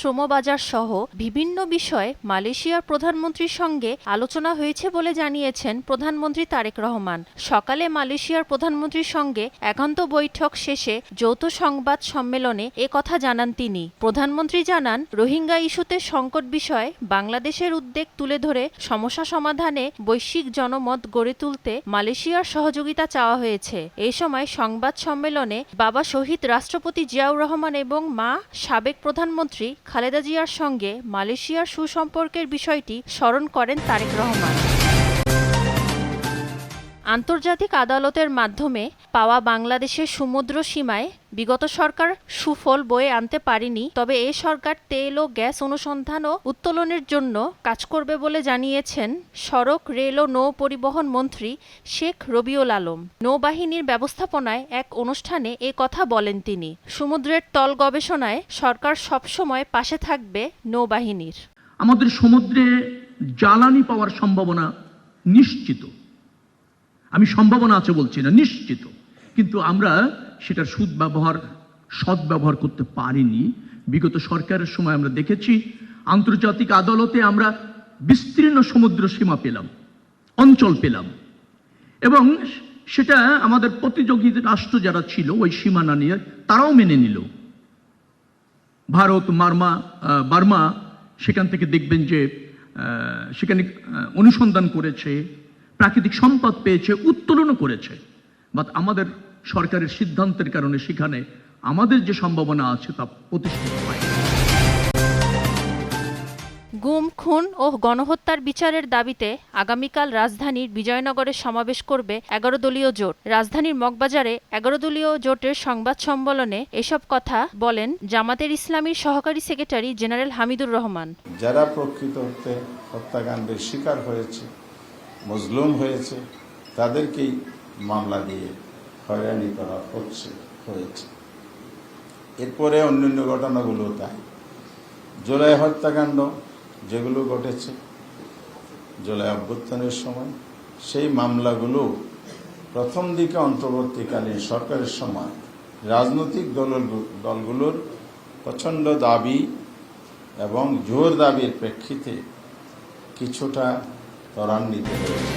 শ্রমবাজার সহ বিভিন্ন বিষয়ে মালয়েশিয়ার প্রধানমন্ত্রীর সঙ্গে আলোচনা হয়েছে বলে জানিয়েছেন প্রধানমন্ত্রী তারেক রহমান। সকালে মালয়েশিয়ার প্রধানমন্ত্রীর সঙ্গে একান্ত বৈঠক শেষে যৌথ সংবাদ সম্মেলনে কথা জানান তিনি। প্রধানমন্ত্রী জানান, রোহিঙ্গা ইস্যুতে সংকট বিষয়ে বাংলাদেশের উদ্বেগ তুলে ধরে সমস্যা সমাধানে বৈশ্বিক জনমত গড়ে তুলতে মালয়েশিয়ার সহযোগিতা চাওয়া হয়েছে। এই সময় সংবাদ সম্মেলনে বাবা শহীদ রাষ্ট্রপতি জিয়াউর রহমান এবং মা সাবেক প্রধানমন্ত্রী খালেদা জিয়ার সঙ্গে মালয়েশিয়ার সুসম্পর্কের বিষয়টি স্মরণ করেন তারেক রহমান। আন্তর্জাতিক আদালতের মাধ্যমে পাওয়া বাংলাদেশের সমুদ্র সীমায় বিগত সরকার সুফল বয়ে আনতে পারেনি, তবে এ সরকার তেল ও গ্যাস অনুসন্ধান ও উত্তোলনের জন্য কাজ করবে বলে জানিয়েছেন সড়ক, রেল ও নৌ পরিবহন মন্ত্রী শেখ রবিউল আলম। নৌবাহিনীর ব্যবস্থাপনায় এক অনুষ্ঠানে কথা বলেন তিনি। সমুদ্রের তল গবেষণায় সরকার সবসময় পাশে থাকবে নৌবাহিনীর। আমাদের সমুদ্রে জ্বালানি পাওয়ার সম্ভাবনা নিশ্চিত। আমি সম্ভাবনা আছে বলছি না, নিশ্চিত। কিন্তু আমরা সেটার সদ্ব্যবহার করতে পারিনি। বিগত সরকারের সময় আমরা দেখেছি আন্তর্জাতিক আদালতে আমরা বিস্তীর্ণ সমুদ্র সীমা পেলাম, অঞ্চল পেলাম, এবং সেটা আমাদের প্রতিযোগী রাষ্ট্র যারা ছিল ওই সীমানা নিয়ে তারাও মেনে নিল। ভারত, বার্মা সেখান থেকে দেখবেন যে সেখানে অনুসন্ধান করেছে, প্রাকৃতিক সম্পদ পেয়েছে, উত্তোলনও করেছে। বাট আমাদের সরকারের সিদ্ধান্তের কারণে সেখানে আমাদের যে সম্ভাবনা আছে তা প্রতিষ্ঠিত হয়। গুম, খুন ও গণহত্যার বিচারের দাবিতে আগামীকাল রাজধানীর বিজয়নগরে সমাবেশ করবে 11 দলীয় জোট। রাজধানীর মগবাজারে 11 দলীয় জোটের সংবাদ সম্মেলনে এসব কথা বলেন জামাতের ইসলামীর সহকারী সেক্রেটারি জেনারেল হামিদুর রহমান। যারা প্রকৃত হত্যাকাণ্ডের শিকার হয়েছে, মজলুম হয়েছে, তাদেরকেই মামলা দিয়ে হয়রানি করা হয়েছে। এরপরে অন্যান্য ঘটনাগুলো তাই। জুলাই হত্যাকাণ্ড যেগুলো ঘটেছে জুলাই অভ্যুত্থানের সময়, সেই মামলাগুলো প্রথম দিকে অন্তর্বর্তীকালীন সরকারের সময় রাজনৈতিক দলগুলোর প্রচণ্ড দাবি এবং জোর দাবির প্রেক্ষিতে কিছুটা ত্বরান্বিত হয়েছে।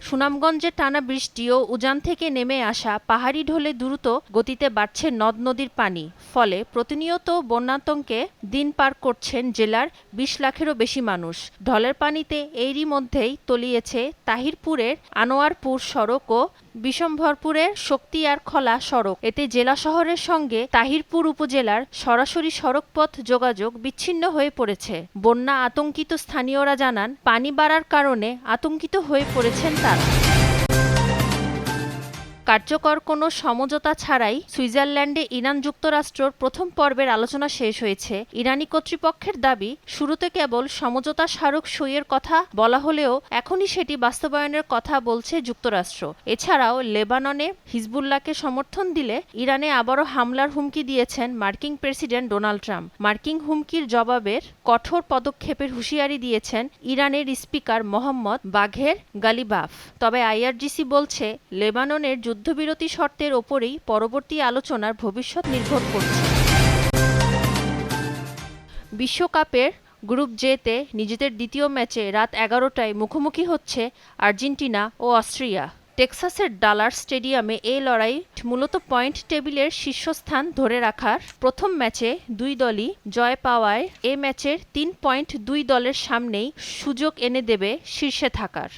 সুনামগঞ্জে টানা বৃষ্টি ও উজান থেকে নেমে আসা পাহাড়ি ঢলে দ্রুত গতিতে বাড়ছে নদ নদীর পানি। ফলে প্রতিনিয়ত বন্যাতঙ্কে দিন পার করছেন জেলার 20 লাখেরও বেশি মানুষ। ঢলের পানিতে এরই মধ্যেই তলিয়েছে তাহিরপুরের আনোয়ারপুর সড়ক ও বিশম্ভরপুরের শক্তিয়ার খলা সড়ক। এতে জেলা শহরের সঙ্গে তাহিরপুর উপজেলার সরাসরি সড়কপথ যোগাযোগ বিচ্ছিন্ন হয়ে পড়েছে। বন্যা আতঙ্কিত স্থানীয়রা জানান, পানি বাড়ার কারণে আতঙ্কিত হয়ে পড়েছেন তারা। কার্যকর কোনো সমঝোতা ছাড়াই সুইজারল্যান্ডে ইরান যুক্তরাষ্ট্রের প্রথম পর্বের আলোচনা শেষ হয়েছে। ইরানি কর্তৃপক্ষের দাবি, শুরুতে কেবল সমঝোতা স্মারক সইয়ের কথা বলা হলেও এখনই সেটি বাস্তবায়নের কথা বলছে যুক্তরাষ্ট্র। এছাড়াও লেবাননে হিজবুল্লাহকে সমর্থন দিলে ইরানে আবারও হামলার হুমকি দিয়েছেন মার্কিন প্রেসিডেন্ট ডোনাল্ড ট্রাম্প। মার্কিন হুমকির জবাবের কঠোর পদক্ষেপের হুঁশিয়ারি দিয়েছেন ইরানের স্পিকার মোহাম্মদ বাঘের গালিবাফ। তবে আইআরজিসি বলছে, লেবাননের যুদ্ধবিরতি শর্তের ওপরেই পরবর্তী আলোচনার ভবিষ্যৎ নির্ভর করছে। বিশ্বকাপের গ্রুপ জেতে নিজেদের দ্বিতীয় ম্যাচে রাত 11টায় মুখোমুখি হচ্ছে আর্জেন্টিনা ও অস্ট্রিয়া। টেক্সাসের ডালার স্টেডিয়ামে এই লড়াই মূলত পয়েন্ট টেবিলের শীর্ষস্থান ধরে রাখার। প্রথম ম্যাচে দুই দলই জয় পাওয়ায় এ ম্যাচের 3 পয়েন্ট দুই দলের সামনেই সুযোগ এনে দেবে শীর্ষে থাকার।